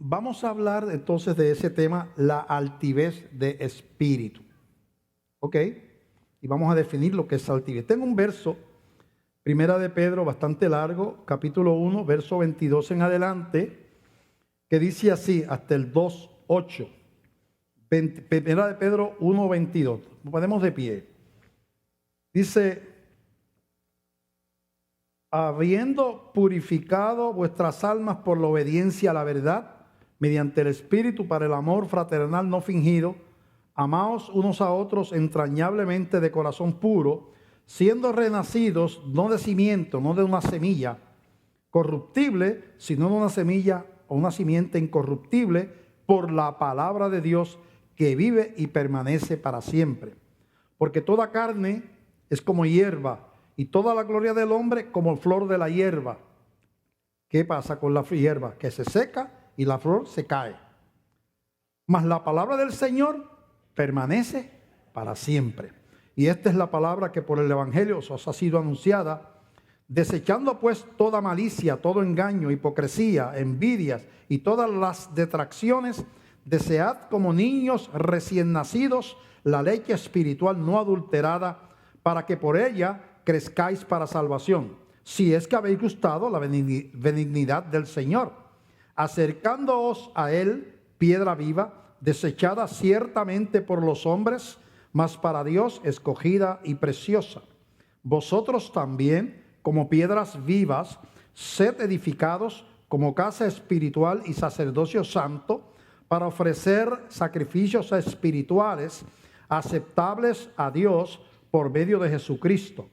Vamos a hablar entonces de ese tema, la altivez de espíritu. ¿Ok? Y vamos a definir lo que es altivez. Tengo un verso, Primera de Pedro, bastante largo, capítulo 1, verso 22 en adelante, que dice así, hasta el 2:8. Primera de Pedro 1:22. Ponemos de pie. Dice, habiendo purificado vuestras almas por la obediencia a la verdad, mediante el Espíritu para el amor fraternal no fingido, amaos unos a otros entrañablemente de corazón puro, siendo renacidos no de cimiento, no de una semilla corruptible, sino de una semilla o una simiente incorruptible por la palabra de Dios que vive y permanece para siempre. Porque toda carne es como hierba y toda la gloria del hombre como flor de la hierba. ¿Qué pasa con la hierba? Que se seca y la flor se cae. Mas la palabra del Señor permanece para siempre. Y esta es la palabra que por el Evangelio os ha sido anunciada. Desechando pues toda malicia, todo engaño, hipocresía, envidias y todas las detracciones, desead como niños recién nacidos la leche espiritual no adulterada, para que por ella crezcáis para salvación, si es que habéis gustado la benignidad del Señor, acercándoos a Él, piedra viva, desechada ciertamente por los hombres, mas para Dios escogida y preciosa. Vosotros también, como piedras vivas, sed edificados como casa espiritual y sacerdocio santo, para ofrecer sacrificios espirituales aceptables a Dios por medio de Jesucristo.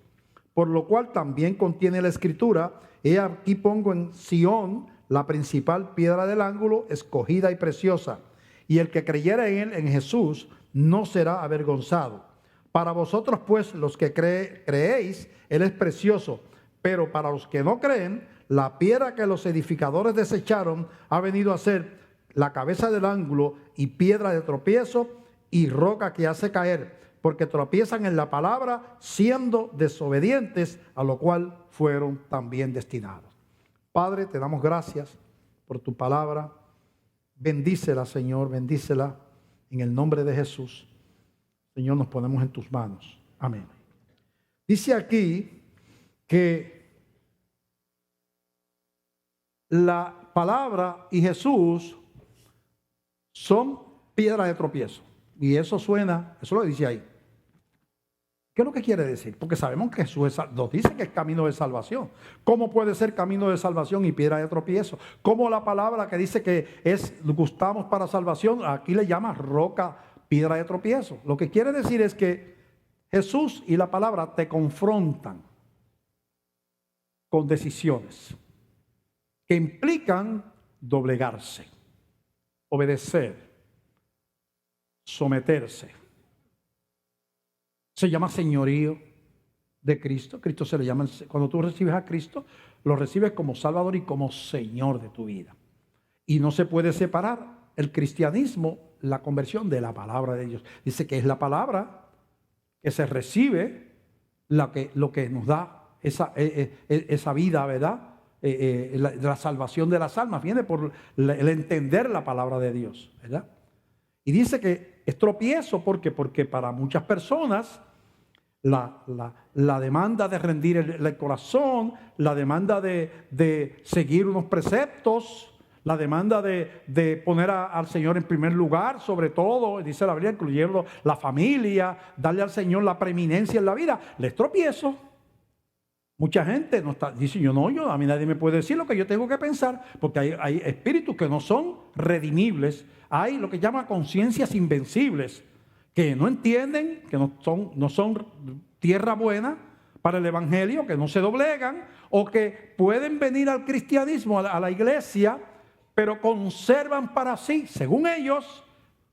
Por lo cual también contiene la Escritura: he aquí pongo en Sión la principal piedra del ángulo, escogida y preciosa, y el que creyera en él, en Jesús, no será avergonzado. Para vosotros pues, los que creéis, él es precioso, pero para los que no creen, la piedra que los edificadores desecharon ha venido a ser la cabeza del ángulo y piedra de tropiezo y roca que hace caer, porque tropiezan en la palabra, siendo desobedientes, a lo cual fueron también destinados. Padre, te damos gracias por tu palabra. Bendícela, Señor, bendícela en el nombre de Jesús. Señor, nos ponemos en tus manos. Amén. Dice aquí que la palabra y Jesús son piedra de tropiezo. Y eso suena, eso lo dice ahí. ¿Qué es lo que quiere decir? Porque sabemos que Jesús nos dice que es camino de salvación. ¿Cómo puede ser camino de salvación y piedra de tropiezo? ¿Cómo la palabra que dice que es gustamos para salvación, aquí le llama roca, piedra de tropiezo? Lo que quiere decir es que Jesús y la palabra te confrontan con decisiones que implican doblegarse, obedecer, someterse. Se llama señorío de Cristo. Cristo se le llama, cuando tú recibes a Cristo, lo recibes como Salvador y como Señor de tu vida. Y no se puede separar el cristianismo, la conversión, de la palabra de Dios. Dice que es la palabra que se recibe, lo que nos da esa vida, ¿verdad? La salvación de las almas viene por el entender la palabra de Dios, ¿verdad? Y dice que es tropiezo porque para muchas personas la demanda de rendir el corazón, la demanda de seguir unos preceptos, la demanda de poner al Señor en primer lugar, sobre todo, dice la Biblia, incluyendo la familia, darle al Señor la preeminencia en la vida, les tropiezo. Mucha gente no está, dice a mí nadie me puede decir lo que yo tengo que pensar, porque hay espíritus que no son redimibles, hay lo que llama conciencias invencibles, que no entienden, que no son tierra buena para el evangelio, que no se doblegan, o que pueden venir al cristianismo, a la iglesia, pero conservan para sí, según ellos,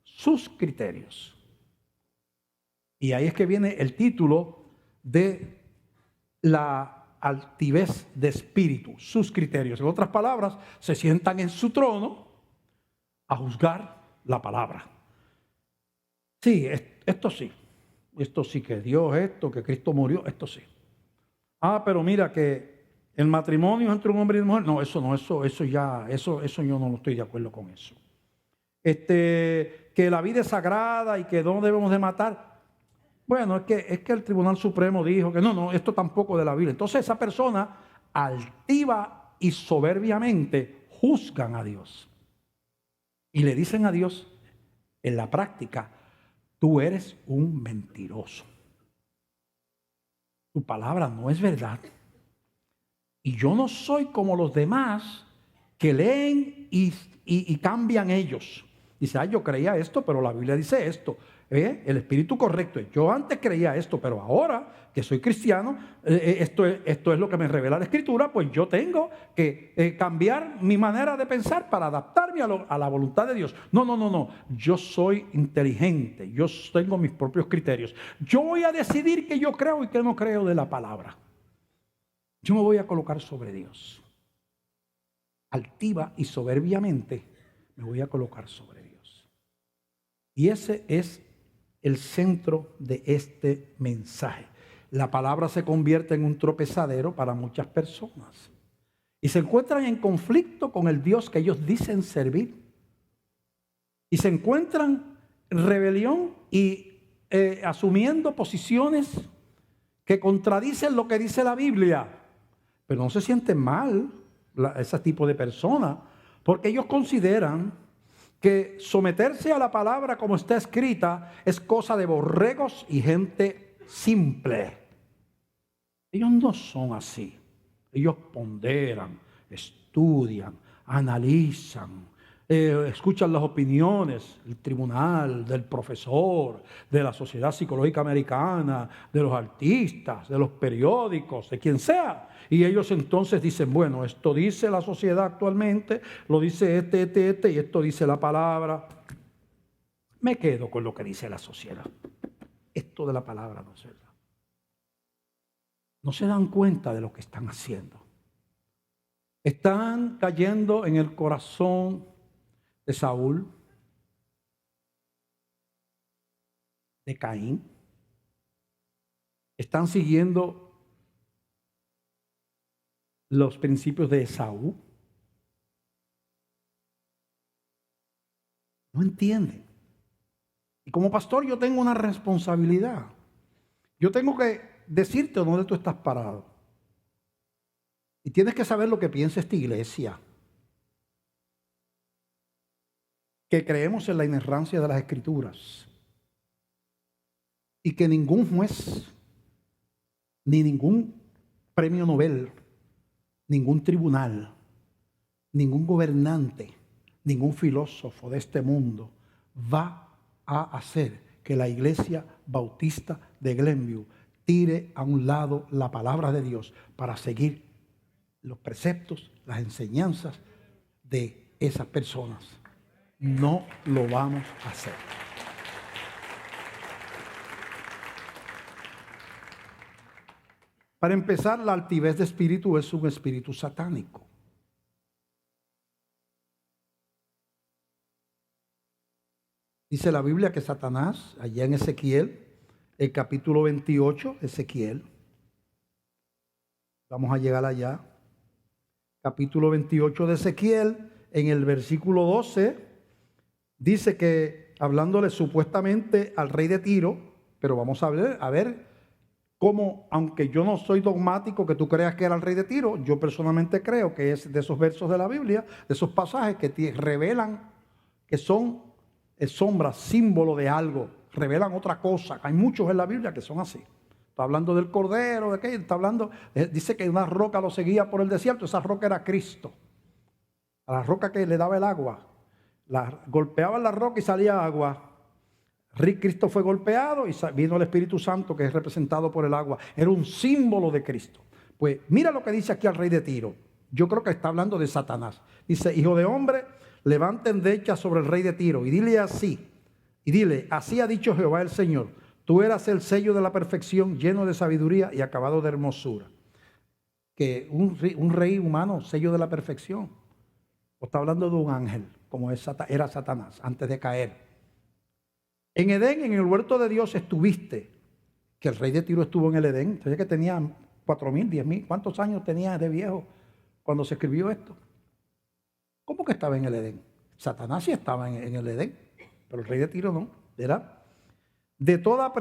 sus criterios. Y ahí es que viene el título de la altivez de espíritu, sus criterios. En otras palabras, se sientan en su trono a juzgar la palabra. Sí, esto sí que Dios, que Cristo murió, esto sí. Pero mira que el matrimonio entre un hombre y una mujer, no, eso yo no estoy de acuerdo con eso. Que la vida es sagrada y que no debemos de matar. bueno, es que el Tribunal Supremo dijo que no, esto tampoco de la Biblia. Entonces esa persona altiva y soberbiamente juzgan a Dios. Y le dicen a Dios, en la práctica, tú eres un mentiroso. Tu palabra no es verdad. Y yo no soy como los demás que leen y cambian ellos. Dice, yo creía esto, pero la Biblia dice esto. El espíritu correcto es, yo antes creía esto, pero ahora que soy cristiano, esto es lo que me revela la Escritura, pues yo tengo que cambiar mi manera de pensar para adaptarme a la voluntad de Dios. No. Yo soy inteligente, yo tengo mis propios criterios. Yo voy a decidir qué yo creo y qué no creo de la palabra. Yo me voy a colocar sobre Dios. Altiva y soberbiamente me voy a colocar sobre Dios. Y ese es el centro de este mensaje. La palabra se convierte en un tropezadero para muchas personas. Y se encuentran en conflicto con el Dios que ellos dicen servir. Y se encuentran en rebelión y asumiendo posiciones que contradicen lo que dice la Biblia. Pero no se sienten mal ese tipo de personas, porque ellos consideran que someterse a la palabra como está escrita es cosa de borregos y gente simple. Ellos no son así. Ellos ponderan, estudian, analizan, escuchan las opiniones del tribunal, del profesor, de la Sociedad Psicológica Americana, de los artistas, de los periódicos, de quien sea. Y ellos entonces dicen, bueno, esto dice la sociedad actualmente, lo dice y esto dice la palabra. Me quedo con lo que dice la sociedad. Esto de la palabra no es verdad. No se dan cuenta de lo que están haciendo. Están cayendo en el corazón de Saúl, de Caín. Están siguiendo los principios de Esaú. No entienden. Y como pastor yo tengo una responsabilidad. Yo tengo que decirte dónde tú estás parado. Y tienes que saber lo que piensa esta iglesia. Que creemos en la inerrancia de las Escrituras. Y que ningún juez, ni ningún premio Nobel, ningún tribunal, ningún gobernante, ningún filósofo de este mundo va a hacer que la Iglesia Bautista de Glenview tire a un lado la palabra de Dios para seguir los preceptos, las enseñanzas de esas personas. No lo vamos a hacer. Para empezar, la altivez de espíritu es un espíritu satánico. Dice la Biblia que Satanás, allá en Ezequiel, el capítulo 28, Ezequiel, vamos a llegar allá, capítulo 28 de Ezequiel, en el versículo 12, dice que, hablándole supuestamente al rey de Tiro, pero vamos a ver cómo, aunque yo no soy dogmático que tú creas que era el rey de Tiro, yo personalmente creo que es de esos versos de la Biblia, de esos pasajes que revelan que son sombras, símbolo de algo, revelan otra cosa. Hay muchos en la Biblia que son así. Está hablando del Cordero, de qué, está hablando, dice que una roca lo seguía por el desierto, esa roca era Cristo. A la roca que le daba el agua, golpeaban la roca y salía agua. Cristo fue golpeado y vino el Espíritu Santo, que es representado por el agua. Era un símbolo de Cristo. Pues mira lo que dice aquí al rey de Tiro. Yo creo que está hablando de Satanás. Dice, hijo de hombre, levanta endecha sobre el rey de Tiro y dile así. Y dile, así ha dicho Jehová el Señor. Tú eras el sello de la perfección, lleno de sabiduría y acabado de hermosura. Que un rey humano, sello de la perfección. O está hablando de un ángel, como era Satanás, antes de caer. En Edén, en el huerto de Dios estuviste, que el rey de Tiro estuvo en el Edén. Entonces que tenía 4.000, 10.000, ¿cuántos años tenía de viejo cuando se escribió esto? ¿Cómo que estaba en el Edén? Satanás sí estaba en el Edén, pero el rey de Tiro no, ¿verdad? De toda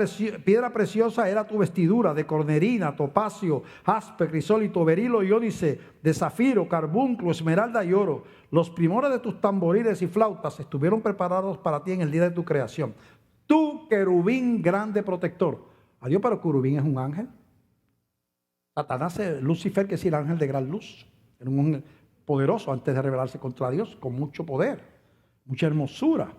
piedra preciosa era tu vestidura, de cornerina, topacio, jaspe, crisólito, berilo y ónice, de zafiro, carbunclo, esmeralda y oro. Los primores de tus tamboriles y flautas estuvieron preparados para ti en el día de tu creación. Tú, querubín grande protector. Adiós, pero querubín es un ángel. Satanás, Lucifer, que es el ángel de gran luz. Era un ángel poderoso antes de rebelarse contra Dios, con mucho poder, mucha hermosura.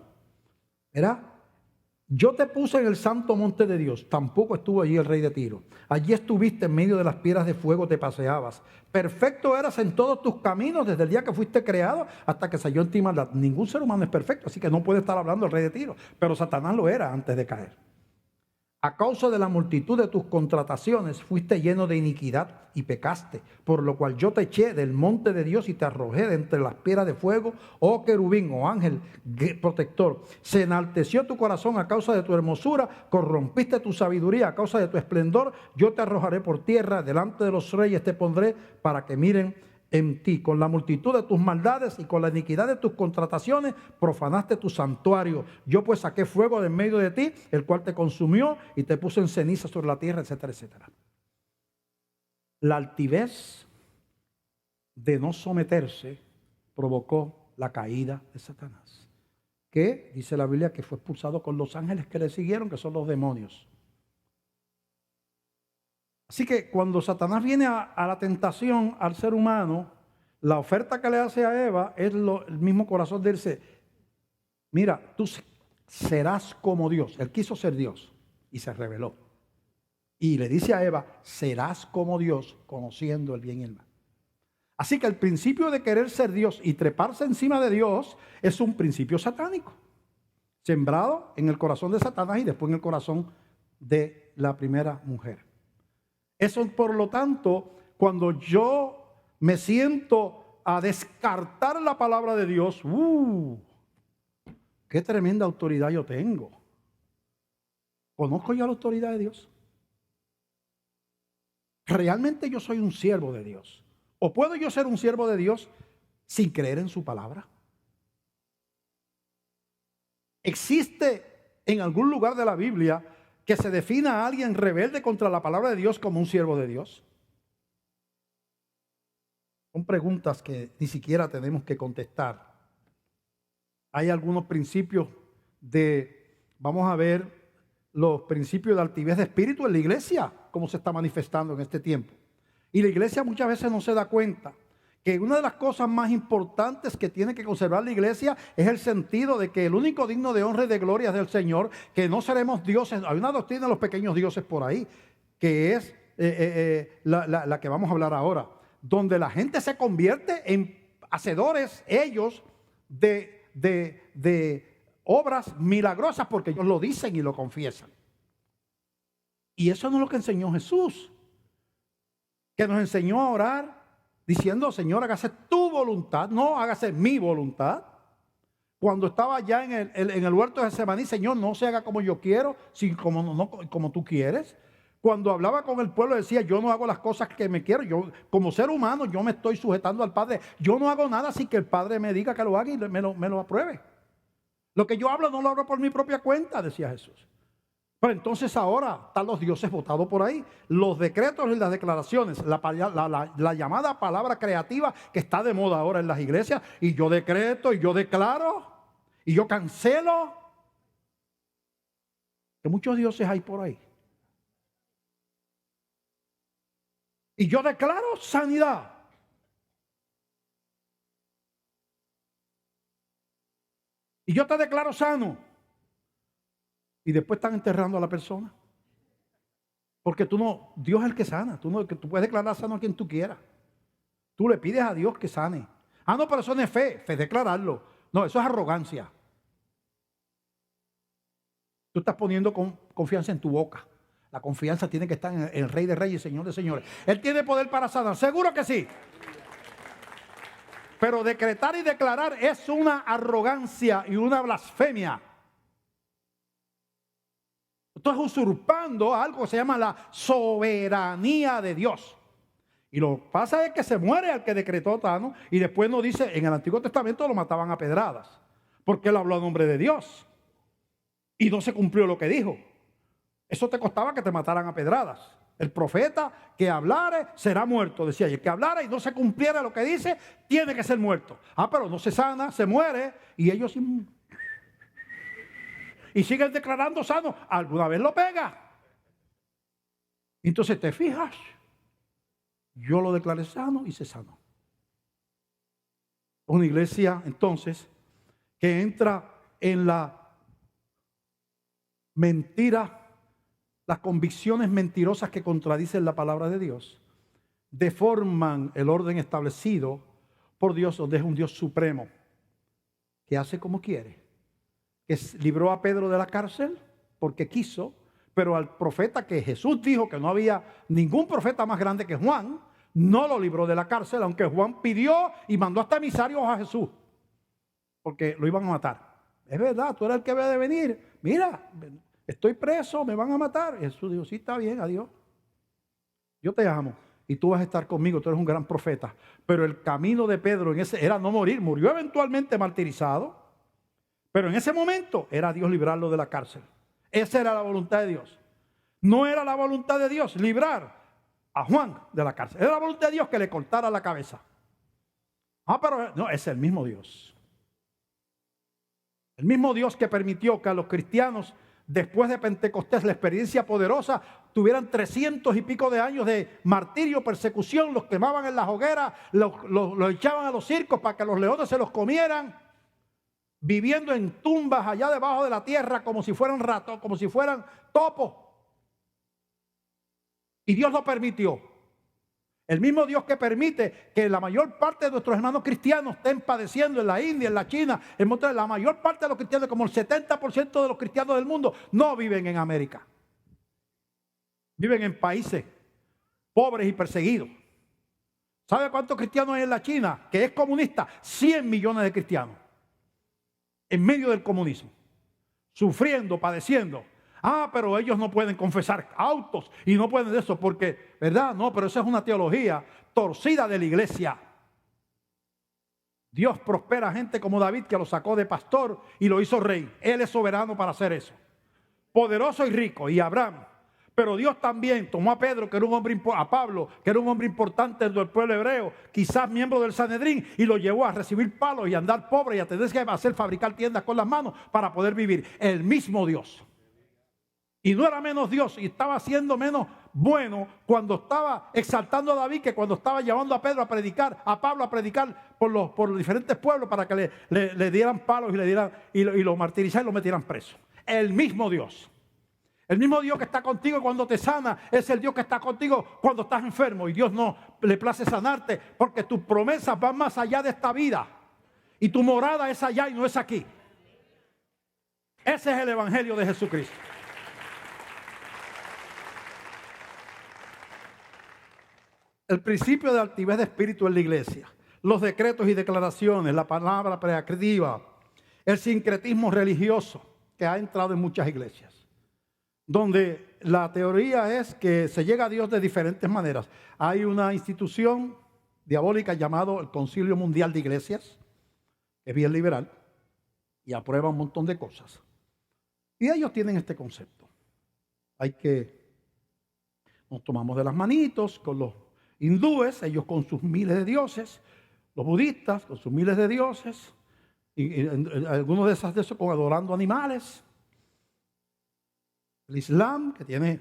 Yo te puse en el santo monte de Dios. Tampoco estuvo allí el rey de Tiro. Allí estuviste en medio de las piedras de fuego, te paseabas. Perfecto eras en todos tus caminos desde el día que fuiste creado hasta que salió en ti maldad. Ningún ser humano es perfecto, así que no puede estar hablando el rey de Tiro. Pero Satanás lo era antes de caer. A causa de la multitud de tus contrataciones fuiste lleno de iniquidad y pecaste, por lo cual yo te eché del monte de Dios y te arrojé de entre las piedras de fuego, oh querubín, oh ángel protector. Se enalteció tu corazón a causa de tu hermosura, corrompiste tu sabiduría a causa de tu esplendor. Yo te arrojaré por tierra, delante de los reyes te pondré para que miren en ti. Con la multitud de tus maldades y con la iniquidad de tus contrataciones profanaste tu santuario. Yo pues saqué fuego de en medio de ti, el cual te consumió y te puso en ceniza sobre la tierra, etcétera, etcétera. La altivez de no someterse provocó la caída de Satanás, que dice la Biblia que fue expulsado con los ángeles que le siguieron, que son los demonios. Así que cuando Satanás viene a la tentación al ser humano, la oferta que le hace a Eva es el mismo corazón de él. Dice, mira, tú serás como Dios. Él quiso ser Dios y se rebeló. Y le dice a Eva, serás como Dios, conociendo el bien y el mal. Así que el principio de querer ser Dios y treparse encima de Dios es un principio satánico, sembrado en el corazón de Satanás y después en el corazón de la primera mujer. Eso, por lo tanto, cuando yo me siento a descartar la palabra de Dios, qué tremenda autoridad yo tengo. ¿Conozco yo la autoridad de Dios? ¿Realmente yo soy un siervo de Dios? ¿O puedo yo ser un siervo de Dios sin creer en su palabra? ¿Existe en algún lugar de la Biblia que se defina a alguien rebelde contra la palabra de Dios como un siervo de Dios? Son preguntas que ni siquiera tenemos que contestar. Hay algunos principios vamos a ver los principios de altivez de espíritu en la iglesia, cómo se está manifestando en este tiempo. Y la iglesia muchas veces no se da cuenta que una de las cosas más importantes que tiene que conservar la iglesia es el sentido de que el único digno de honra y de gloria es del Señor, que no seremos dioses. Hay una doctrina de los pequeños dioses por ahí, que es la que vamos a hablar ahora, donde la gente se convierte en hacedores ellos de obras milagrosas porque ellos lo dicen y lo confiesan. Y eso no es lo que enseñó Jesús, que nos enseñó a orar diciendo, Señor, hágase tu voluntad, no hágase mi voluntad. Cuando estaba ya en el huerto de Getsemaní, Señor, no se haga como yo quiero, sino como tú quieres. Cuando hablaba con el pueblo decía, yo no hago las cosas que me quiero. Yo, como ser humano, yo me estoy sujetando al Padre. Yo no hago nada sin que el Padre me diga que lo haga y me lo apruebe. Lo que yo hablo no lo hablo por mi propia cuenta, decía Jesús. Pero entonces ahora están los dioses votados por ahí. Los decretos y las declaraciones, la llamada palabra creativa que está de moda ahora en las iglesias. Y yo decreto, y yo declaro, y yo cancelo. Que muchos dioses hay por ahí. Y yo declaro sanidad. Y yo te declaro sano. Y después están enterrando a la persona. Porque Dios es el que sana. Tú puedes declarar sano a quien tú quieras. Tú le pides a Dios que sane. Ah, no, pero eso no es fe. Fe es declararlo. No, eso es arrogancia. Tú estás poniendo confianza en tu boca. La confianza tiene que estar en el Rey de Reyes y Señor de Señores. Él tiene poder para sanar. Seguro que sí. Pero decretar y declarar es una arrogancia y una blasfemia. Estás usurpando algo que se llama la soberanía de Dios. Y lo que pasa es que se muere el que decretó Tano y después nos dice, en el Antiguo Testamento lo mataban a pedradas. Porque él habló a nombre de Dios. Y no se cumplió lo que dijo. Eso te costaba que te mataran a pedradas. El profeta que hablare será muerto, decía. Y el que hablara y no se cumpliera lo que dice, tiene que ser muerto. Pero no se sana, se muere. Y ellos y siguen declarando sano. Alguna vez lo pega. Entonces te fijas. Yo lo declaré sano y se sanó. Una iglesia entonces que entra en la mentira, las convicciones mentirosas que contradicen la palabra de Dios, deforman el orden establecido por Dios, donde es un Dios supremo, que hace como quiere, que libró a Pedro de la cárcel porque quiso, pero al profeta que Jesús dijo que no había ningún profeta más grande que Juan, no lo libró de la cárcel, aunque Juan pidió y mandó hasta emisarios a Jesús, porque lo iban a matar. Es verdad, tú eres el que debe de venir. Mira, estoy preso, me van a matar. Y Jesús dijo, sí, está bien, adiós. Yo te amo y tú vas a estar conmigo, tú eres un gran profeta. Pero el camino de Pedro en ese era no morir. Murió eventualmente martirizado, pero en ese momento era Dios librarlo de la cárcel. Esa era la voluntad de Dios. No era la voluntad de Dios librar a Juan de la cárcel. Era la voluntad de Dios que le cortara la cabeza. Pero no, es el mismo Dios. El mismo Dios que permitió que a los cristianos, después de Pentecostés, la experiencia poderosa, tuvieran 300 y pico de años de martirio, persecución, los quemaban en las hogueras, los echaban a los circos para que los leones se los comieran, viviendo en tumbas allá debajo de la tierra como si fueran ratos, como si fueran topos. Y Dios lo permitió. El mismo Dios que permite que la mayor parte de nuestros hermanos cristianos estén padeciendo en la India, en la China, en Monterrey. La mayor parte de los cristianos, como el 70% de los cristianos del mundo, no viven en América. Viven en países pobres y perseguidos. ¿Sabe cuántos cristianos hay en la China? Que es comunista. 100 millones de cristianos. En medio del comunismo. Sufriendo, padeciendo. Pero ellos no pueden confesar autos y no pueden eso porque, ¿verdad? No, pero esa es una teología torcida de la iglesia. Dios prospera a gente como David, que lo sacó de pastor y lo hizo rey. Él es soberano para hacer eso. Poderoso y rico, y Abraham. Pero Dios también tomó a Pedro, que era un hombre, a Pablo, que era un hombre importante del pueblo hebreo, quizás miembro del Sanedrín, y lo llevó a recibir palos y a andar pobre y a tener que hacer fabricar tiendas con las manos para poder vivir. El mismo Dios. Y no era menos Dios, y estaba siendo menos bueno cuando estaba exaltando a David que cuando estaba llevando a Pedro a predicar, a Pablo a predicar por los diferentes pueblos para que le dieran palos y lo martirizaran y lo metieran preso. El mismo Dios. El mismo Dios que está contigo cuando te sana es el Dios que está contigo cuando estás enfermo. Y Dios no le place sanarte porque tus promesas van más allá de esta vida. Y tu morada es allá y no es aquí. Ese es el evangelio de Jesucristo. El principio de altivez de espíritu en la iglesia, los decretos y declaraciones, la palabra preactiva, el sincretismo religioso que ha entrado en muchas iglesias, donde la teoría es que se llega a Dios de diferentes maneras. Hay una institución diabólica llamada el Concilio Mundial de Iglesias, que es bien liberal y aprueba un montón de cosas. Y ellos tienen este concepto. Nos tomamos de las manitos con los hindúes, ellos con sus miles de dioses, los budistas con sus miles de dioses, y algunos de esos con adorando animales. El Islam, que tiene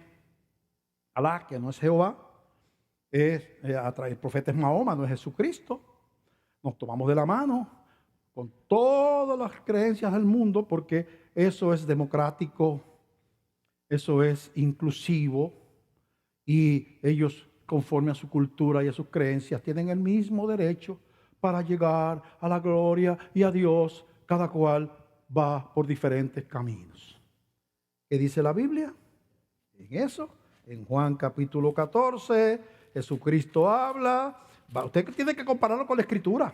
Alá, que no es Jehová, el profeta es Mahoma, no es Jesucristo. Nos tomamos de la mano con todas las creencias del mundo porque eso es democrático, eso es inclusivo y ellos, conforme a su cultura y a sus creencias, tienen el mismo derecho para llegar a la gloria y a Dios. Cada cual va por diferentes caminos. ¿Qué dice la Biblia? En eso, en Juan capítulo 14, Jesucristo habla. Usted tiene que compararlo con la Escritura.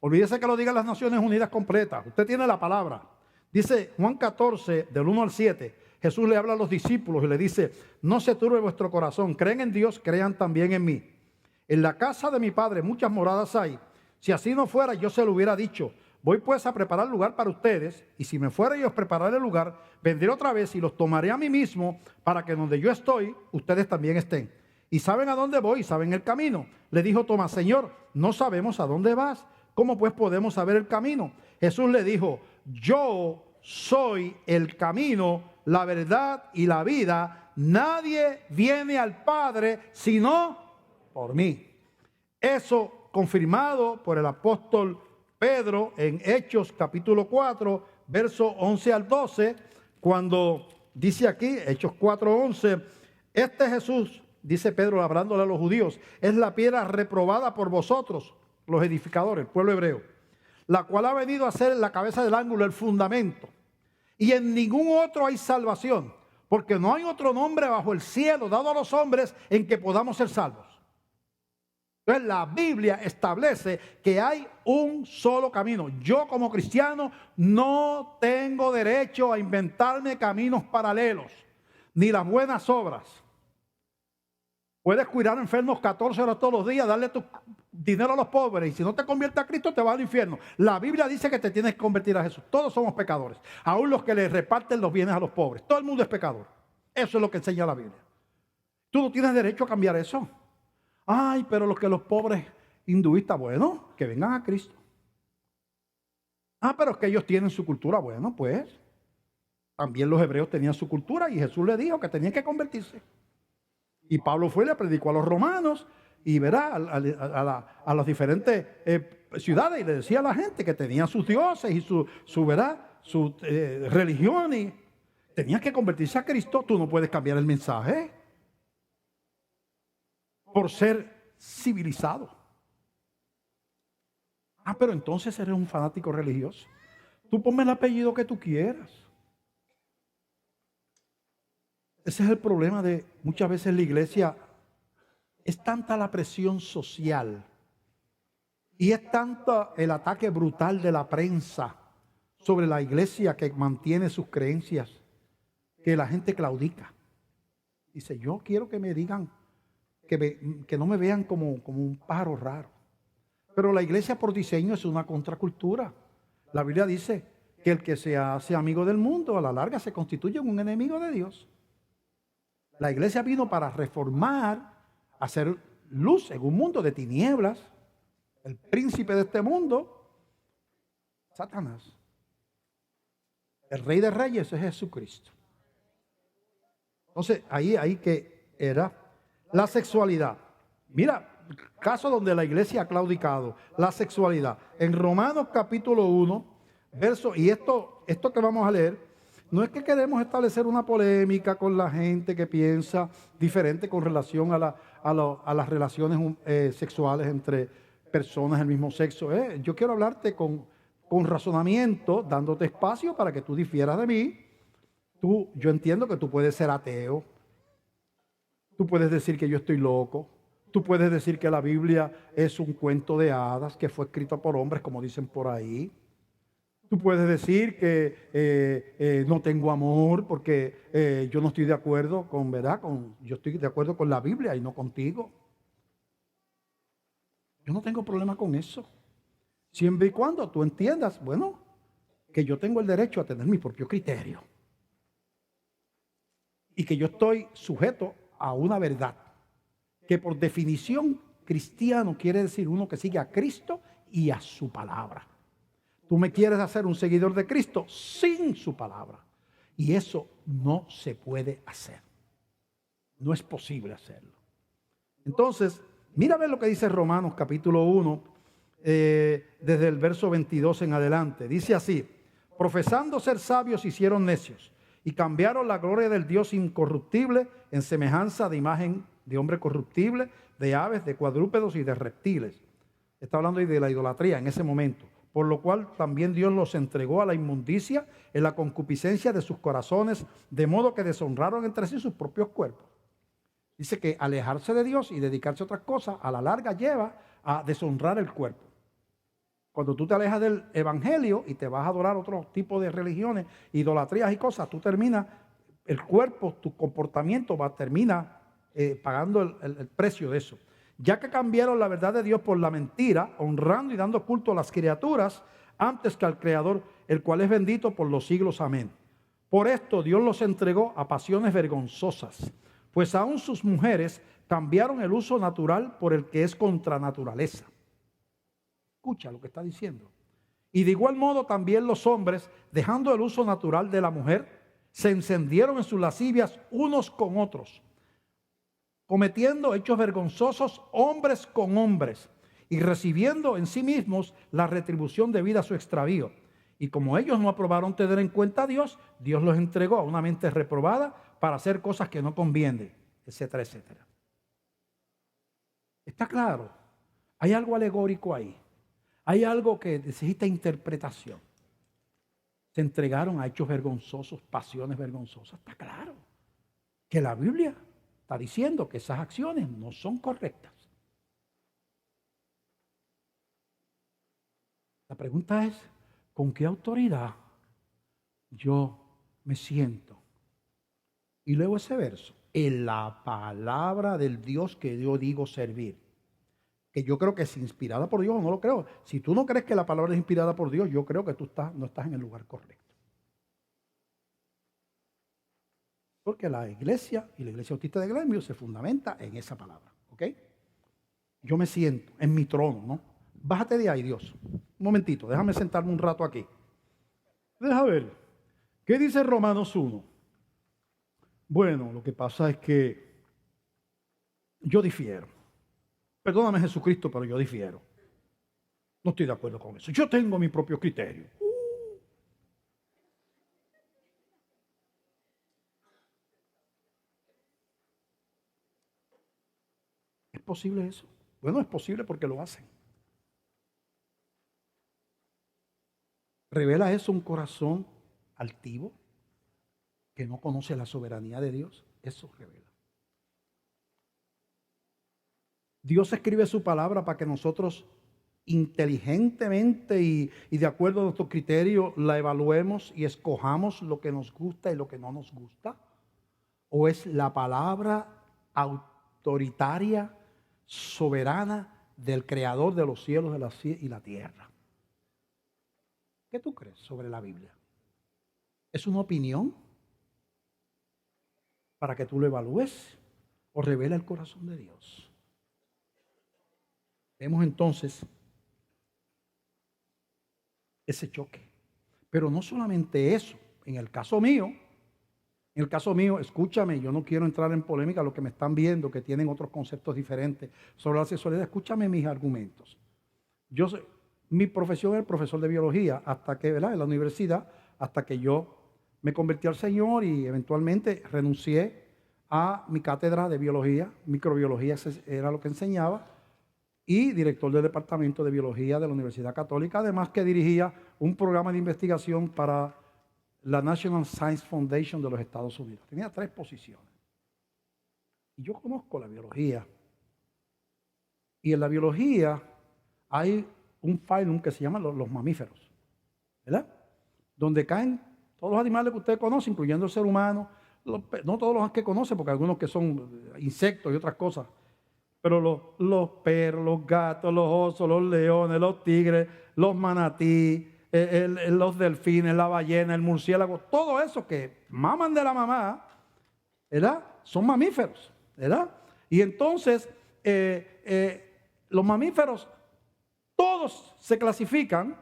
Olvídese que lo digan las Naciones Unidas completas. Usted tiene la palabra. Dice Juan 14, del 1 al 7. Jesús le habla a los discípulos y le dice: no se turbe vuestro corazón, creen en Dios, crean también en mí. En la casa de mi Padre muchas moradas hay. Si así no fuera, yo se lo hubiera dicho. Voy pues a preparar lugar para ustedes, y si me fuera y os prepararé el lugar, vendré otra vez y los tomaré a mí mismo, para que donde yo estoy, ustedes también estén. Y saben a dónde voy, y saben el camino. Le dijo Tomás: Señor, no sabemos a dónde vas. ¿Cómo pues podemos saber el camino? Jesús le dijo: yo soy el camino, la verdad y la vida. Nadie viene al Padre sino por mí. Eso confirmado por el apóstol Pedro en Hechos capítulo 4, versos 11 al 12, cuando dice aquí, Hechos 4, 11, este Jesús, dice Pedro hablándole a los judíos, es la piedra reprobada por vosotros, los edificadores, el pueblo hebreo, la cual ha venido a ser la cabeza del ángulo, el fundamento. Y en ningún otro hay salvación, porque no hay otro nombre bajo el cielo dado a los hombres en que podamos ser salvos. Entonces la Biblia establece que hay un solo camino. Yo como cristiano no tengo derecho a inventarme caminos paralelos, ni las buenas obras. Puedes cuidar enfermos 14 horas todos los días, darle tu dinero a los pobres, y si no te conviertes a Cristo te vas al infierno. La Biblia dice que te tienes que convertir a Jesús. Todos somos pecadores, aún los que le reparten los bienes a los pobres. Todo el mundo es pecador. Eso es lo que enseña la Biblia. Tú no tienes derecho a cambiar eso. Ay, pero los pobres hinduistas, bueno, que vengan a Cristo. Ah, pero es que ellos tienen su cultura. Bueno, pues también los hebreos tenían su cultura y Jesús les dijo que tenían que convertirse. Y Pablo fue y le predicó a los romanos y verá a las diferentes ciudades, y le decía a la gente que tenían sus dioses y su religión, y tenían que convertirse a Cristo. Tú no puedes cambiar el mensaje por ser civilizado. Ah, pero entonces eres un fanático religioso. Tú ponme el apellido que tú quieras. Ese es el problema de muchas veces la iglesia. Es tanta la presión social y es tanto el ataque brutal de la prensa sobre la iglesia que mantiene sus creencias, que la gente claudica. Dice: yo quiero que me digan, que no me vean como un pájaro raro. Pero la iglesia por diseño es una contracultura. La Biblia dice que el que se hace amigo del mundo a la larga se constituye en un enemigo de Dios. La iglesia vino para reformar, hacer luz en un mundo de tinieblas. El príncipe de este mundo, Satanás. El rey de reyes es Jesucristo. Entonces ahí que era la sexualidad. Mira, caso donde la iglesia ha claudicado, la sexualidad. En Romanos capítulo 1, verso, y esto que vamos a leer, no es que queremos establecer una polémica con la gente que piensa diferente con relación a las relaciones sexuales entre personas del mismo sexo. Yo quiero hablarte con razonamiento, dándote espacio para que tú difieras de mí. Yo entiendo que tú puedes ser ateo. Tú puedes decir que yo estoy loco. Tú puedes decir que la Biblia es un cuento de hadas que fue escrito por hombres, como dicen por ahí. Tú puedes decir que no tengo amor porque yo no estoy de acuerdo con, ¿verdad? Yo estoy de acuerdo con la Biblia y no contigo. Yo no tengo problema con eso. Siempre y cuando tú entiendas, bueno, que yo tengo el derecho a tener mi propio criterio. Y que yo estoy sujeto a una verdad. Que por definición cristiano quiere decir uno que sigue a Cristo y a su palabra. Tú me quieres hacer un seguidor de Cristo sin su palabra. Y eso no se puede hacer. No es posible hacerlo. Entonces, mira a ver lo que dice Romanos capítulo 1, desde el verso 22 en adelante. Dice así: profesando ser sabios hicieron necios y cambiaron la gloria del Dios incorruptible en semejanza de imagen de hombre corruptible, de aves, de cuadrúpedos y de reptiles. Está hablando ahí de la idolatría en ese momento. Por lo cual también Dios los entregó a la inmundicia en la concupiscencia de sus corazones, de modo que deshonraron entre sí sus propios cuerpos. Dice que alejarse de Dios y dedicarse a otras cosas, a la larga lleva a deshonrar el cuerpo. Cuando tú te alejas del evangelio y te vas a adorar otro tipo de religiones, idolatrías y cosas, tú terminas, el cuerpo, tu comportamiento termina pagando el precio de eso. Ya que cambiaron la verdad de Dios por la mentira, honrando y dando culto a las criaturas antes que al Creador, el cual es bendito por los siglos. Amén. Por esto Dios los entregó a pasiones vergonzosas, pues aún sus mujeres cambiaron el uso natural por el que es contra naturaleza. Escucha lo que está diciendo. Y de igual modo también los hombres, dejando el uso natural de la mujer, se encendieron en sus lascivias unos con otros, cometiendo hechos vergonzosos hombres con hombres, y recibiendo en sí mismos la retribución debida a su extravío. Y como ellos no aprobaron tener en cuenta a Dios, Dios los entregó a una mente reprobada para hacer cosas que no convienen, etcétera, etcétera. ¿Está claro? Hay algo alegórico ahí. Hay algo que necesita interpretación. Se entregaron a hechos vergonzosos, pasiones vergonzosas. Está claro que la Biblia está diciendo que esas acciones no son correctas. La pregunta es, ¿con qué autoridad yo me siento? Y luego ese verso, en la palabra del Dios que yo digo servir, que yo creo que es inspirada por Dios o no lo creo. Si tú no crees que la palabra es inspirada por Dios, yo creo que tú no estás en el lugar correcto. Porque la iglesia y la iglesia bautista de Glenview se fundamenta en esa palabra, ¿ok? Yo me siento en mi trono, ¿no? Bájate de ahí, Dios. Un momentito, déjame sentarme un rato aquí. Deja ver, ¿qué dice Romanos 1? Bueno, lo que pasa es que yo difiero. Perdóname, Jesucristo, pero yo difiero. No estoy de acuerdo con eso. Yo tengo mi propio criterio. ¿Es posible eso? Bueno, es posible porque lo hacen. ¿Revela eso un corazón altivo que no conoce la soberanía de Dios? Eso revela. Dios escribe su palabra para que nosotros inteligentemente y de acuerdo a nuestro criterio la evaluemos y escojamos lo que nos gusta y lo que no nos gusta. ¿O es la palabra autoritaria, soberana del Creador de los cielos y la tierra? ¿Qué tú crees sobre la Biblia? ¿Es una opinión para que tú lo evalúes o revela el corazón de Dios? Vemos entonces ese choque. Pero no solamente eso. En el caso mío, escúchame, yo no quiero entrar en polémica, los que me están viendo, que tienen otros conceptos diferentes sobre la sexualidad, escúchame mis argumentos. Mi profesión es profesor de biología, hasta que, ¿verdad?, en la universidad, hasta que yo me convertí al Señor y eventualmente renuncié a mi cátedra de biología, microbiología era lo que enseñaba, y director del departamento de biología de la Universidad Católica, además que dirigía un programa de investigación para la National Science Foundation de los Estados Unidos. Tenía 3 posiciones. Y yo conozco la biología. Y en la biología hay un phylum que se llama los mamíferos, ¿verdad? Donde caen todos los animales que usted conoce, incluyendo el ser humano, no todos los que conoce, porque algunos que son insectos y otras cosas, pero los perros, los gatos, los osos, los leones, los tigres, los manatí, los delfines, la ballena, el murciélago, todo eso que maman de la mamá, ¿verdad? Son mamíferos, ¿verdad? Y entonces, los mamíferos, todos se clasifican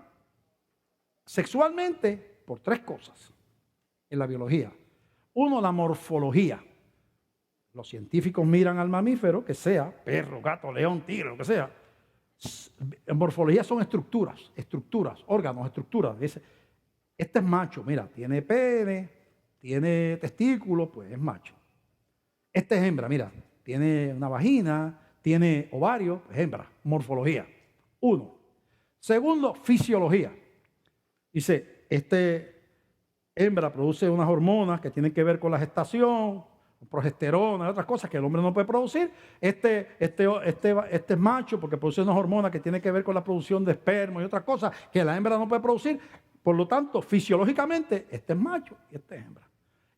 sexualmente por 3 cosas en la biología. Uno, la morfología. Los científicos miran al mamífero, que sea perro, gato, león, tigre, lo que sea. En morfología son estructuras, órganos, estructuras. Dice, este es macho, mira, tiene pene, tiene testículos, pues es macho. Este es hembra, mira, tiene una vagina, tiene ovario, pues hembra, morfología. 1. Segundo, fisiología. Dice, hembra produce unas hormonas que tienen que ver con la gestación, progesterona y otras cosas que el hombre no puede producir. Este es macho porque produce unas hormonas que tienen que ver con la producción de esperma y otras cosas que la hembra no puede producir. Por lo tanto, fisiológicamente, este es macho y este es hembra.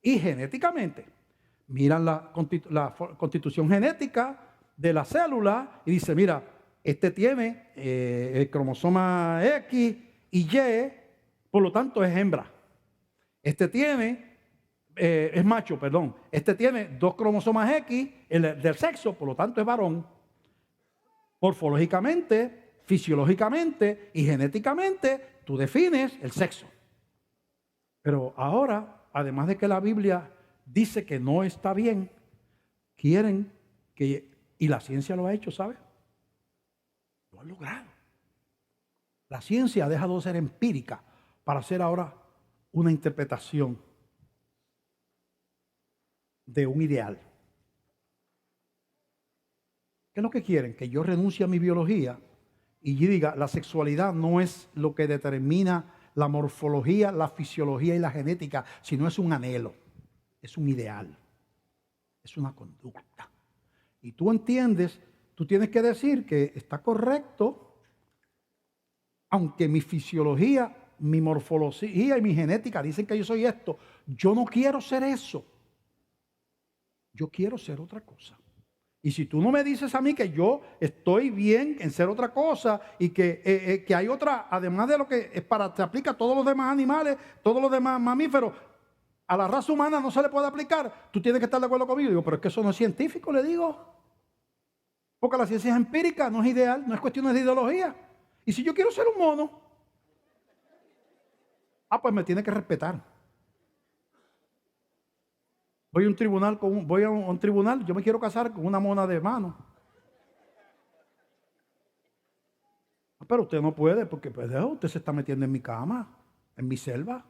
Y genéticamente, miran la constitución genética de la célula y dice, mira, este tiene el cromosoma X y Y, por lo tanto, es hembra. Este tiene, es macho, perdón. Este tiene 2 cromosomas X del sexo, por lo tanto, es varón. Morfológicamente, fisiológicamente y genéticamente, tú defines el sexo. Pero ahora, además de que la Biblia dice que no está bien, quieren que, y la ciencia lo ha hecho, ¿sabes? Lo han logrado. La ciencia ha dejado de ser empírica para hacer ahora una interpretación de un ideal. ¿Qué es lo que quieren? Que yo renuncie a mi biología y diga, la sexualidad no es lo que determina la morfología, la fisiología y la genética, sino es un anhelo, es un ideal, es una conducta. Y tú entiendes, tú tienes que decir que está correcto, aunque mi fisiología, mi morfología y mi genética dicen que yo soy esto, yo no quiero ser eso. Yo quiero ser otra cosa. Y si tú no me dices a mí que yo estoy bien en ser otra cosa y que hay otra, además de lo que es para, se aplica a todos los demás animales, todos los demás mamíferos, a la raza humana no se le puede aplicar, tú tienes que estar de acuerdo conmigo. Digo, pero es que eso no es científico, le digo. Porque la ciencia es empírica, no es ideal, no es cuestión de ideología. Y si yo quiero ser un mono, pues me tiene que respetar. Voy a un tribunal, yo me quiero casar con una mona de mano. Pero usted no puede porque pues, usted se está metiendo en mi cama, en mi selva.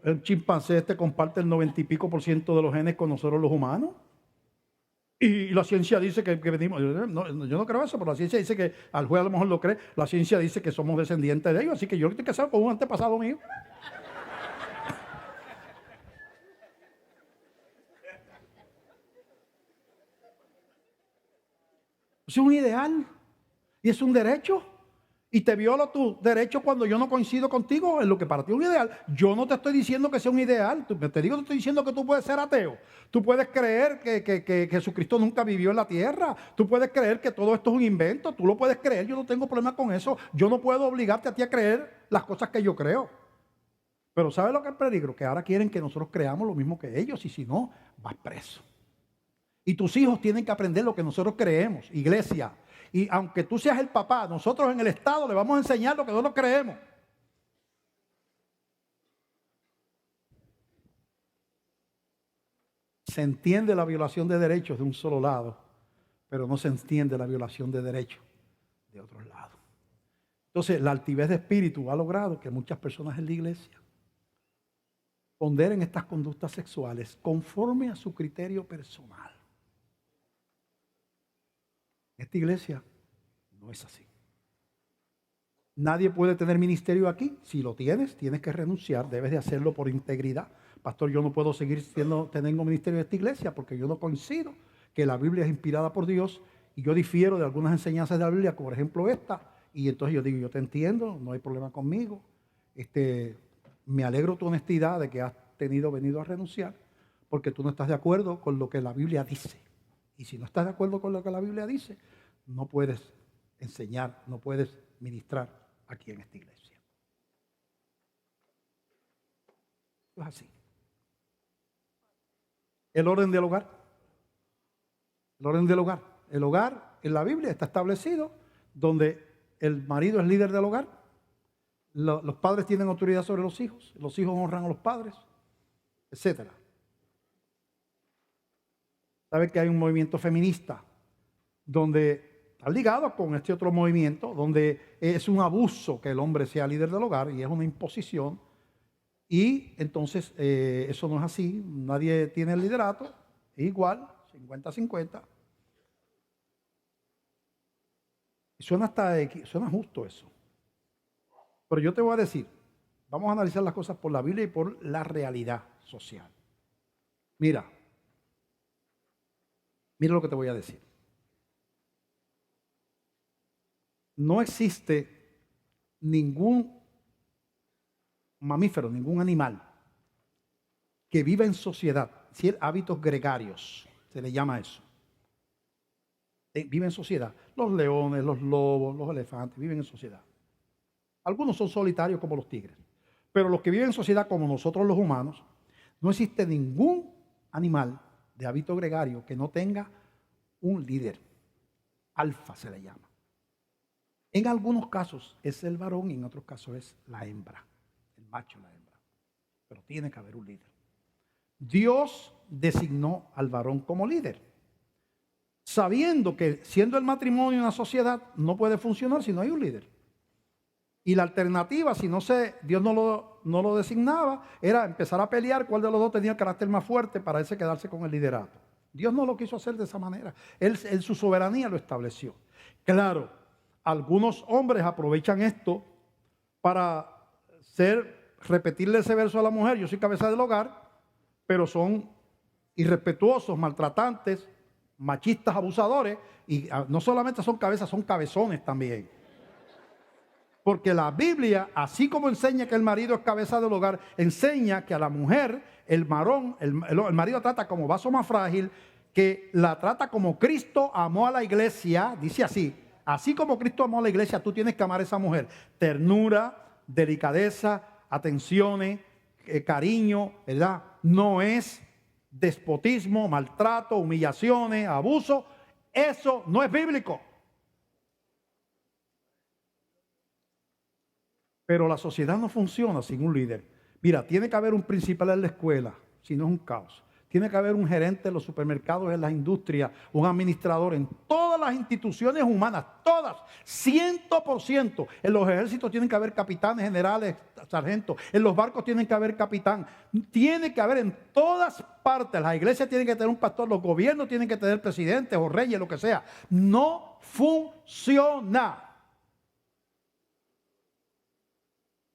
El chimpancé comparte el 90 y pico % de los genes con nosotros los humanos. Y la ciencia dice que venimos, yo no creo eso, pero la ciencia dice que, al juez a lo mejor lo cree, la ciencia dice que somos descendientes de ellos, así que yo estoy casado con un antepasado mío. Es un ideal y es un derecho. Y te violo tu derecho cuando yo no coincido contigo en lo que para ti es un ideal. Yo no te estoy diciendo que sea un ideal. Te estoy diciendo que tú puedes ser ateo. Tú puedes creer que Jesucristo nunca vivió en la tierra. Tú puedes creer que todo esto es un invento. Tú lo puedes creer. Yo no tengo problema con eso. Yo no puedo obligarte a ti a creer las cosas que yo creo. Pero ¿sabes lo que es el peligro? Que ahora quieren que nosotros creamos lo mismo que ellos. Y si no, vas preso. Y tus hijos tienen que aprender lo que nosotros creemos. Iglesia. Y aunque tú seas el papá, nosotros en el Estado le vamos a enseñar lo que nosotros creemos. Se entiende la violación de derechos de un solo lado, pero no se entiende la violación de derechos de otro lado. Entonces, la altivez de espíritu ha logrado que muchas personas en la iglesia ponderen estas conductas sexuales conforme a su criterio personal. Esta iglesia no es así. Nadie puede tener ministerio aquí. Si lo tienes, tienes que renunciar. Debes de hacerlo por integridad. Pastor, yo no puedo seguir teniendo ministerio en esta iglesia porque yo no coincido que la Biblia es inspirada por Dios y yo difiero de algunas enseñanzas de la Biblia, como por ejemplo esta. Y entonces yo digo, yo te entiendo, no hay problema conmigo. Me alegro tu honestidad de que has venido a renunciar porque tú no estás de acuerdo con lo que la Biblia dice. Y si no estás de acuerdo con lo que la Biblia dice, no puedes enseñar, no puedes ministrar aquí en esta iglesia. Es así. El orden del hogar. El orden del hogar. El hogar en la Biblia está establecido donde el marido es líder del hogar. Los padres tienen autoridad sobre los hijos honran a los padres, etcétera. Sabe que hay un movimiento feminista donde está ligado con este otro movimiento, donde es un abuso que el hombre sea líder del hogar y es una imposición. Y entonces eso no es así, nadie tiene el liderato, es igual, 50-50. Y suena justo eso. Pero yo te voy a decir, vamos a analizar las cosas por la Biblia y por la realidad social. Mira lo que te voy a decir. No existe ningún mamífero, ningún animal que viva en sociedad, hábitos gregarios, se le llama eso. vive en sociedad. Los leones, los lobos, los elefantes viven en sociedad. Algunos son solitarios como los tigres. Pero los que viven en sociedad como nosotros los humanos, no existe ningún animal de hábito gregario que no tenga un líder. Alfa se le llama. En algunos casos es el varón y en otros casos es la hembra, el macho y la hembra. Pero tiene que haber un líder. Dios designó al varón como líder, sabiendo que siendo el matrimonio una sociedad no puede funcionar si no hay un líder. Y la alternativa, si Dios no lo designaba, era empezar a pelear cuál de los dos tenía el carácter más fuerte para ese quedarse con el liderato. Dios no lo quiso hacer de esa manera. Él su soberanía lo estableció. Claro, algunos hombres aprovechan esto para repetirle ese verso a la mujer: yo soy cabeza del hogar, pero son irrespetuosos, maltratantes, machistas, abusadores, y no solamente son cabezas, son cabezones también. Porque la Biblia, así como enseña que el marido es cabeza del hogar, enseña que a la mujer, el marido trata como vaso más frágil, que la trata como Cristo amó a la iglesia. Dice así como Cristo amó a la iglesia, tú tienes que amar a esa mujer. Ternura, delicadeza, atenciones, cariño, ¿verdad? No es despotismo, maltrato, humillaciones, abuso. Eso no es bíblico. Pero la sociedad no funciona sin un líder. Mira, tiene que haber un principal en la escuela, si no es un caos. Tiene que haber un gerente en los supermercados, en las industrias, un administrador en todas las instituciones humanas, todas, 100%. En los ejércitos tienen que haber capitanes, generales, sargentos. En los barcos tienen que haber capitán. Tiene que haber en todas partes. Las iglesias tienen que tener un pastor, los gobiernos tienen que tener presidentes o reyes, lo que sea. No funciona.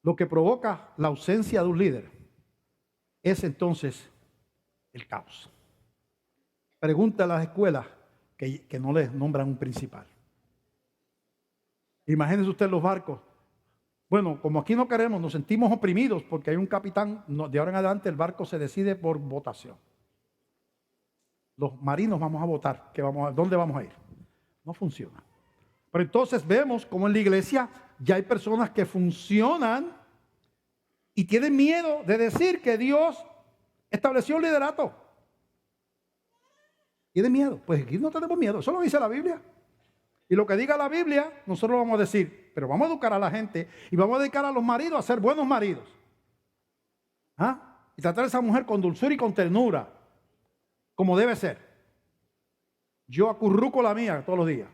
Lo que provoca la ausencia de un líder es entonces el caos. Pregunta a las escuelas que no les nombran un principal. Imagínense usted los barcos. Bueno, como aquí no queremos, nos sentimos oprimidos porque hay un capitán. De ahora en adelante el barco se decide por votación. Los marinos vamos a votar dónde vamos a ir. No funciona. Pero entonces vemos como en la iglesia ya hay personas que funcionan y tienen miedo de decir que Dios estableció un liderato. Tienen miedo. Pues aquí no tenemos miedo. Eso lo dice la Biblia. Y lo que diga la Biblia, nosotros lo vamos a decir. Pero vamos a educar a la gente y vamos a dedicar a los maridos a ser buenos maridos. Y tratar a esa mujer con dulzura y con ternura, como debe ser. Yo acurruco la mía todos los días.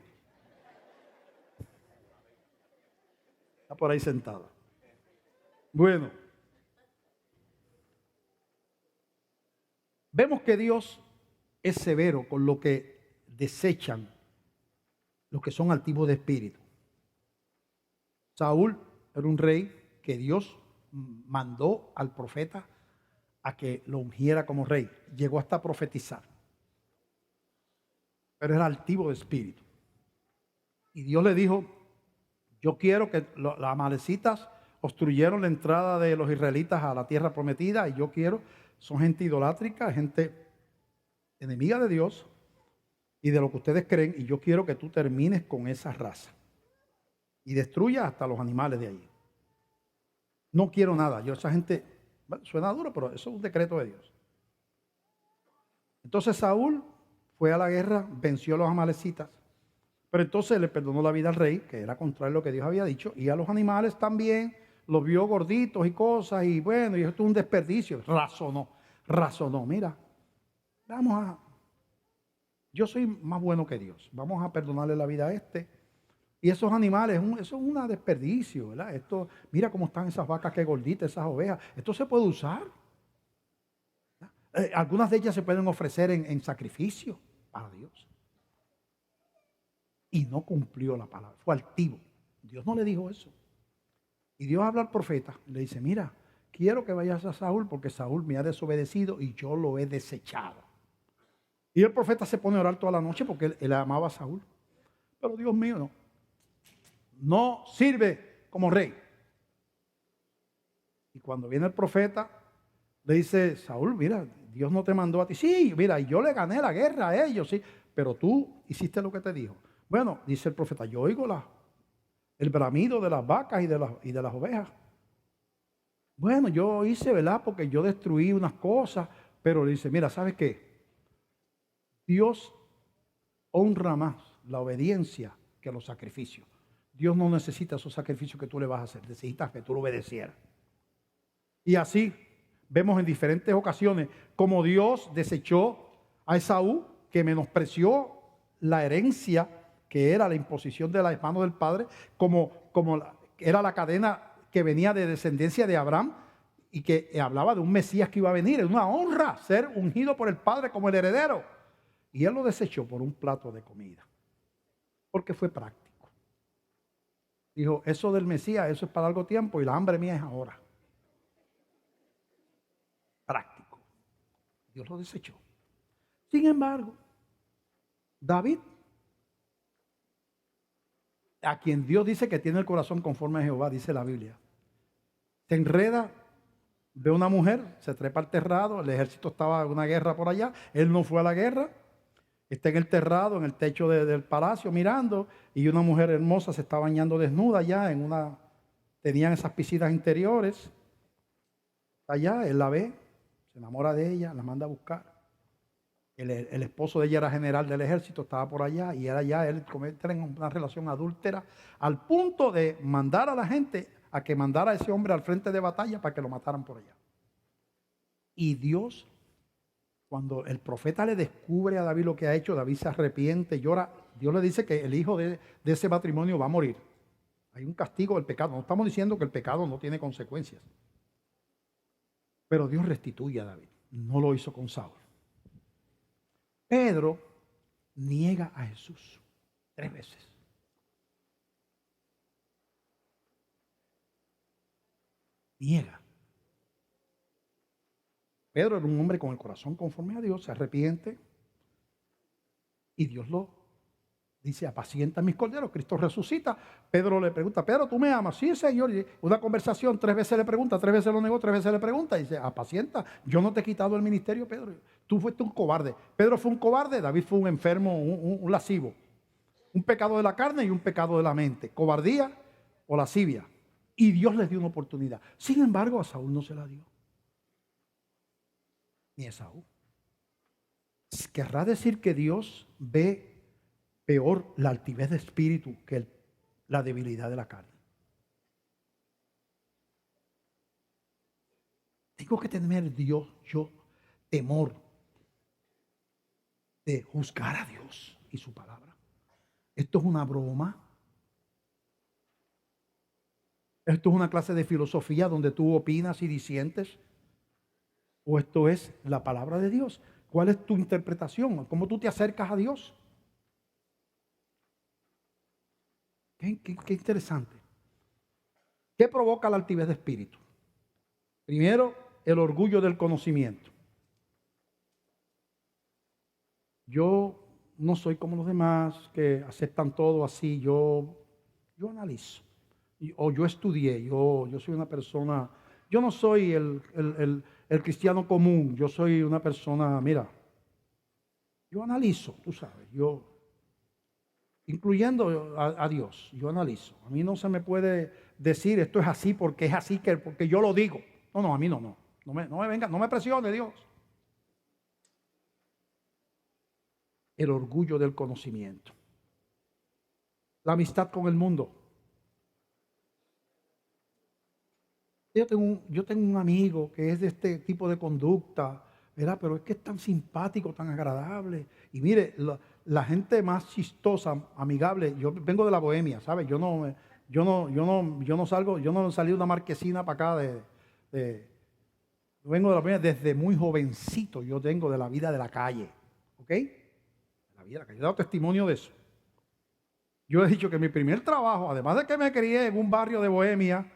Está por ahí sentada. Bueno, vemos que Dios es severo con lo que desechan los que son altivos de espíritu. Saúl era un rey que Dios mandó al profeta a que lo ungiera como rey. Llegó hasta profetizar. Pero era altivo de espíritu. Y Dios le dijo: yo quiero que las amalecitas obstruyeron la entrada de los israelitas a la tierra prometida, y yo quiero, son gente idolátrica, gente enemiga de Dios y de lo que ustedes creen, y yo quiero que tú termines con esa raza y destruyas hasta los animales de allí. No quiero nada. Esa gente, bueno, suena duro, pero eso es un decreto de Dios. Entonces Saúl fue a la guerra, venció a los amalecitas. Pero entonces le perdonó la vida al rey, que era contrario a lo que Dios había dicho, y a los animales también, los vio gorditos y cosas, y bueno, y esto es un desperdicio. Razonó, mira, yo soy más bueno que Dios, vamos a perdonarle la vida a este. Y esos animales, eso es un desperdicio, ¿verdad? Esto, mira cómo están esas vacas, qué gorditas, esas ovejas, esto se puede usar. Algunas de ellas se pueden ofrecer en sacrificio para Dios. Y no cumplió la palabra, fue altivo. Dios no le dijo eso. Y Dios habla al profeta, le dice: mira, quiero que vayas a Saúl porque Saúl me ha desobedecido y yo lo he desechado. Y el profeta se pone a orar toda la noche porque él amaba a Saúl. Pero Dios mío, no sirve como rey. Y cuando viene el profeta, le dice: Saúl, mira, Dios no te mandó a ti. Sí, mira, yo le gané la guerra a ellos, sí. pero tú hiciste lo que te dijo. Bueno, dice el profeta, yo oigo el bramido de las vacas y de las ovejas. Bueno, yo hice, ¿verdad? Porque yo destruí unas cosas, pero dice, mira, ¿sabes qué? Dios honra más la obediencia que los sacrificios. Dios no necesita esos sacrificios que tú le vas a hacer, necesitas que tú lo obedecieras. Y así vemos en diferentes ocasiones como Dios desechó a Esaú, que menospreció la herencia que era la imposición de las manos del padre, como era la cadena que venía de descendencia de Abraham y que hablaba de un Mesías que iba a venir. Es una honra ser ungido por el Padre como el heredero. Y él lo desechó por un plato de comida, porque fue práctico. Dijo, eso del Mesías, eso es para largo tiempo y la hambre mía es ahora. Práctico. Dios lo desechó. Sin embargo, David, a quien Dios dice que tiene el corazón conforme a Jehová, dice la Biblia, se enreda, ve una mujer, se trepa al terrado, el ejército estaba en una guerra por allá, él no fue a la guerra, está en el terrado, en el techo del palacio mirando, y una mujer hermosa se está bañando desnuda allá tenían esas piscinas interiores, allá, él la ve, se enamora de ella, la manda a buscar. El esposo de ella era general del ejército, estaba por allá, y él comete una relación adúltera, al punto de mandar a la gente a que mandara a ese hombre al frente de batalla para que lo mataran por allá. Y Dios, cuando el profeta le descubre a David lo que ha hecho, David se arrepiente, llora. Dios le dice que el hijo de ese matrimonio va a morir. Hay un castigo del pecado. No estamos diciendo que el pecado no tiene consecuencias. Pero Dios restituye a David. No lo hizo con Saúl. Pedro niega a Jesús 3 veces. Niega. Pedro era un hombre con el corazón conforme a Dios, se arrepiente y Dios lo dice, apacienta mis corderos. Cristo resucita. Pedro le pregunta, Pedro, ¿tú me amas? Sí, Señor. Y una conversación, 3 veces le pregunta, 3 veces lo negó, 3 veces le pregunta y dice, apacienta. Yo no te he quitado el ministerio, Pedro. Tú fuiste un cobarde. Pedro fue un cobarde, David fue un enfermo, un lascivo. Un pecado de la carne y un pecado de la mente. Cobardía o lascivia. Y Dios les dio una oportunidad. Sin embargo, a Saúl no se la dio. Ni a Esaú. Querrá decir que Dios ve peor la altivez de espíritu que la debilidad de la carne. Tengo que tener yo temor de juzgar a Dios y su palabra. Esto es una broma. Esto es una clase de filosofía donde tú opinas y disientes. ¿O esto es la palabra de Dios? ¿Cuál es tu interpretación? ¿Cómo tú te acercas a Dios? Qué interesante. ¿Qué provoca la altivez de espíritu? Primero, el orgullo del conocimiento. Yo no soy como los demás que aceptan todo así. Yo analizo. O yo estudié. Yo soy una persona. Yo no soy el cristiano común. Yo soy una persona, mira, yo analizo, tú sabes. Incluyendo a Dios, yo analizo. A mí no se me puede decir esto es así porque es así, porque yo lo digo. No, a mí no. No me venga, no me presione Dios. El orgullo del conocimiento. La amistad con el mundo. Yo tengo un amigo que es de este tipo de conducta, ¿verdad? Pero es que es tan simpático, tan agradable. Y mire, la gente más chistosa, amigable, yo vengo de la bohemia, ¿sabes? Yo no salgo, yo no salí de una marquesina para acá vengo de la bohemia desde muy jovencito, yo vengo de la vida de la calle, ¿ok? La vida de la calle, he dado testimonio de eso. Yo he dicho que mi primer trabajo, además de que me crié en un barrio de bohemia,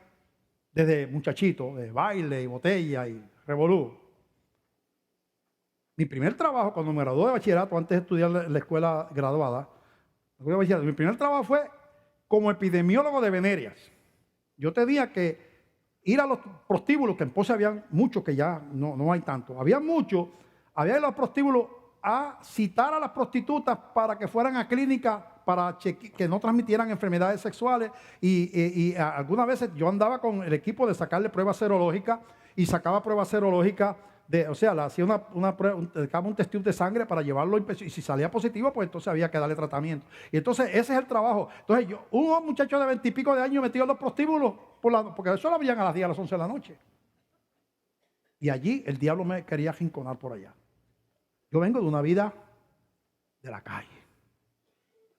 desde muchachito, de baile y botella y revolú. Mi primer trabajo, cuando me gradué de bachillerato, antes de estudiar en la escuela graduada, mi primer trabajo fue como epidemiólogo de venerias. Yo tenía que ir a los prostíbulos, que en Ponce había muchos, que ya no hay tanto. Había muchos, había en los prostíbulos a citar a las prostitutas para que fueran a clínicas para que no transmitieran enfermedades sexuales y algunas veces yo andaba con el equipo de sacarle pruebas serológicas y sacaba pruebas serológicas o sea, le hacía una prueba, un testigo de sangre para llevarlo y si salía positivo, pues entonces había que darle tratamiento. Y entonces ese es el trabajo. Entonces un muchacho de 20 y pico de años metido en los prostíbulos, porque eso lo abrían a las 10, a las 11 de la noche. Y allí el diablo me quería jinconar por allá. Yo vengo de una vida de la calle.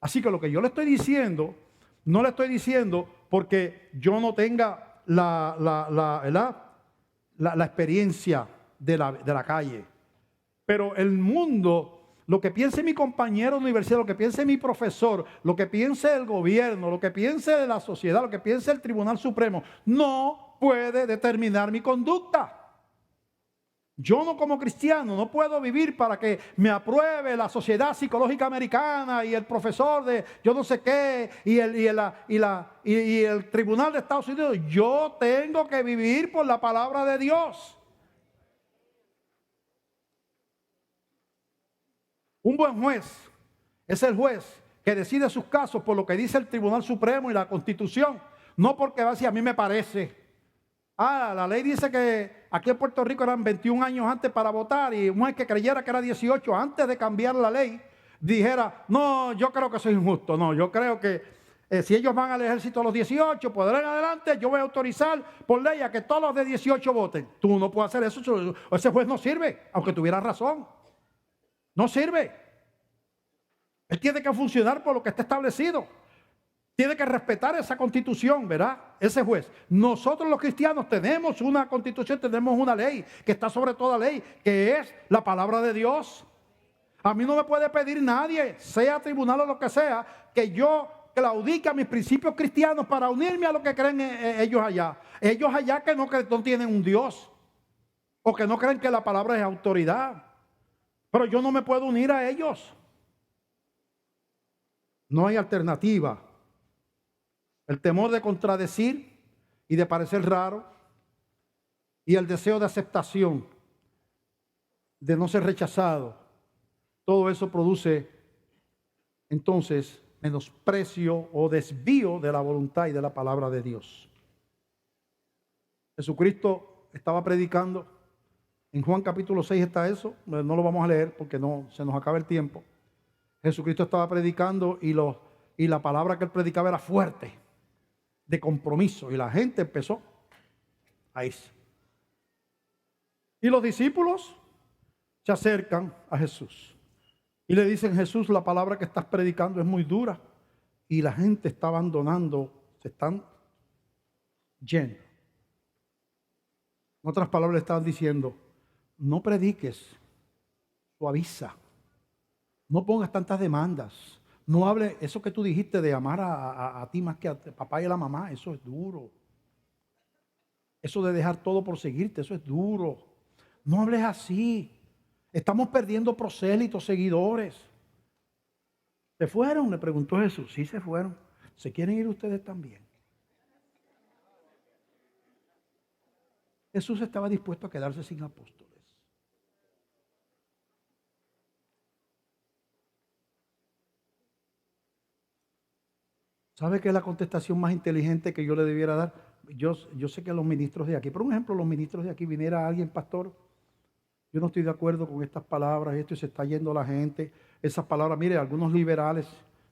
Así que lo que yo le estoy diciendo, no le estoy diciendo porque yo no tenga la experiencia de la calle. Pero el mundo, lo que piense mi compañero de universidad, lo que piense mi profesor, lo que piense el gobierno, lo que piense la sociedad, lo que piense el Tribunal Supremo, no puede determinar mi conducta. Yo no, como cristiano, no puedo vivir para que me apruebe la Sociedad Psicológica Americana y el profesor de yo no sé qué y el Tribunal de Estados Unidos. Yo tengo que vivir por la palabra de Dios. Un buen juez es el juez que decide sus casos por lo que dice el Tribunal Supremo y la Constitución, no porque va a decir a mí me parece. La ley dice que aquí en Puerto Rico eran 21 años antes para votar y un juez que creyera que era 18 antes de cambiar la ley dijera, no, yo creo que eso es injusto. No, yo creo que si ellos van al ejército a los 18, podrán adelante, yo voy a autorizar por ley a que todos los de 18 voten. Tú no puedes hacer eso, ese juez no sirve, aunque tuviera razón. No sirve. Él tiene que funcionar por lo que está establecido. Tiene que respetar esa constitución, ¿verdad? Ese juez. Nosotros los cristianos tenemos una constitución, tenemos una ley que está sobre toda ley, que es la palabra de Dios. A mí no me puede pedir nadie, sea tribunal o lo que sea, que yo claudique a mis principios cristianos para unirme a lo que creen ellos allá. Ellos allá que no tienen un Dios o que no creen que la palabra es autoridad. Pero yo no me puedo unir a ellos. No hay alternativa. El temor de contradecir y de parecer raro y el deseo de aceptación, de no ser rechazado, todo eso produce entonces menosprecio o desvío de la voluntad y de la palabra de Dios. Jesucristo estaba predicando, en Juan capítulo 6 está eso, no lo vamos a leer porque no se nos acaba el tiempo. Jesucristo estaba predicando y la palabra que él predicaba era fuerte, de compromiso, y la gente empezó a irse. Y los discípulos se acercan a Jesús y le dicen: Jesús, la palabra que estás predicando es muy dura y la gente está abandonando, se están yendo. En otras palabras le estaban diciendo: no prediques, suaviza, no pongas tantas demandas. No hable eso que tú dijiste de amar a ti más que a papá y a la mamá. Eso es duro. Eso de dejar todo por seguirte, eso es duro. No hables así. Estamos perdiendo prosélitos, seguidores. ¿Se fueron? Le preguntó Jesús. Sí, se fueron. ¿Se quieren ir ustedes también? Jesús estaba dispuesto a quedarse sin apóstoles. ¿Sabe qué es la contestación más inteligente que yo le debiera dar? Yo sé que los ministros de aquí, por ejemplo, los ministros de aquí, viniera alguien, pastor, yo no estoy de acuerdo con estas palabras, esto y se está yendo la gente. Esas palabras, mire, algunos liberales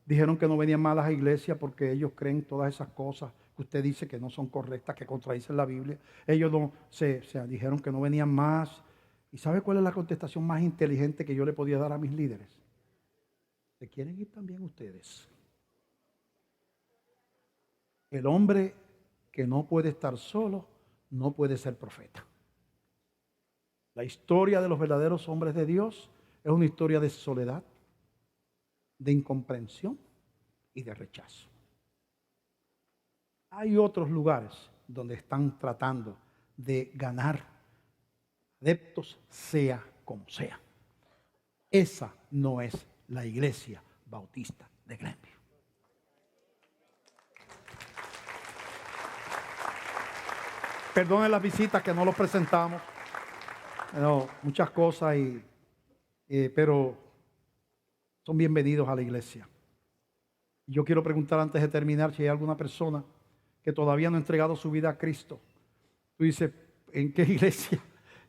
dijeron que no venían más a las iglesias porque ellos creen todas esas cosas que usted dice que no son correctas, que contradicen la Biblia. Ellos no se dijeron que no venían más. ¿Y sabe cuál es la contestación más inteligente que yo le podía dar a mis líderes? ¿Se quieren ir también ustedes? El hombre que no puede estar solo no puede ser profeta. La historia de los verdaderos hombres de Dios es una historia de soledad, de incomprensión y de rechazo. Hay otros lugares donde están tratando de ganar adeptos, sea como sea. Esa no es la Iglesia Bautista de Glenview. Perdonen las visitas que no los presentamos. Muchas cosas y pero son bienvenidos a la iglesia. Yo quiero preguntar antes de terminar si hay alguna persona que todavía no ha entregado su vida a Cristo. Tú dices, ¿en qué iglesia?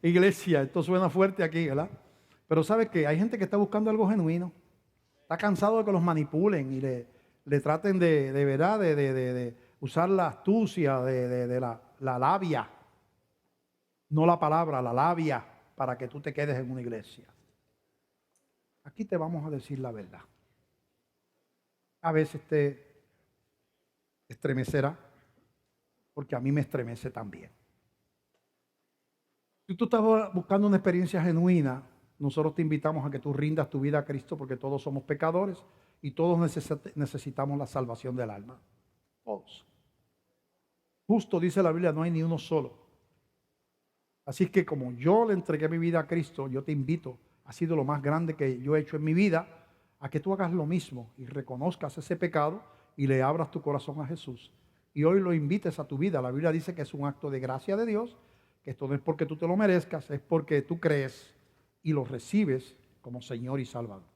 Iglesia, esto suena fuerte aquí, ¿verdad? Pero sabes que hay gente que está buscando algo genuino. Está cansado de que los manipulen y le traten de verdad, de usar la astucia, de la labia. No la palabra, la labia, para que tú te quedes en una iglesia. Aquí te vamos a decir la verdad. A veces te estremecerá, porque a mí me estremece también. Si tú estás buscando una experiencia genuina, nosotros te invitamos a que tú rindas tu vida a Cristo, porque todos somos pecadores y todos necesitamos la salvación del alma. Todos. Justo dice la Biblia, no hay ni uno solo. Así que como yo le entregué mi vida a Cristo, yo te invito, ha sido lo más grande que yo he hecho en mi vida, a que tú hagas lo mismo y reconozcas ese pecado y le abras tu corazón a Jesús. Y hoy lo invites a tu vida. La Biblia dice que es un acto de gracia de Dios, que esto no es porque tú te lo merezcas, es porque tú crees y lo recibes como Señor y Salvador.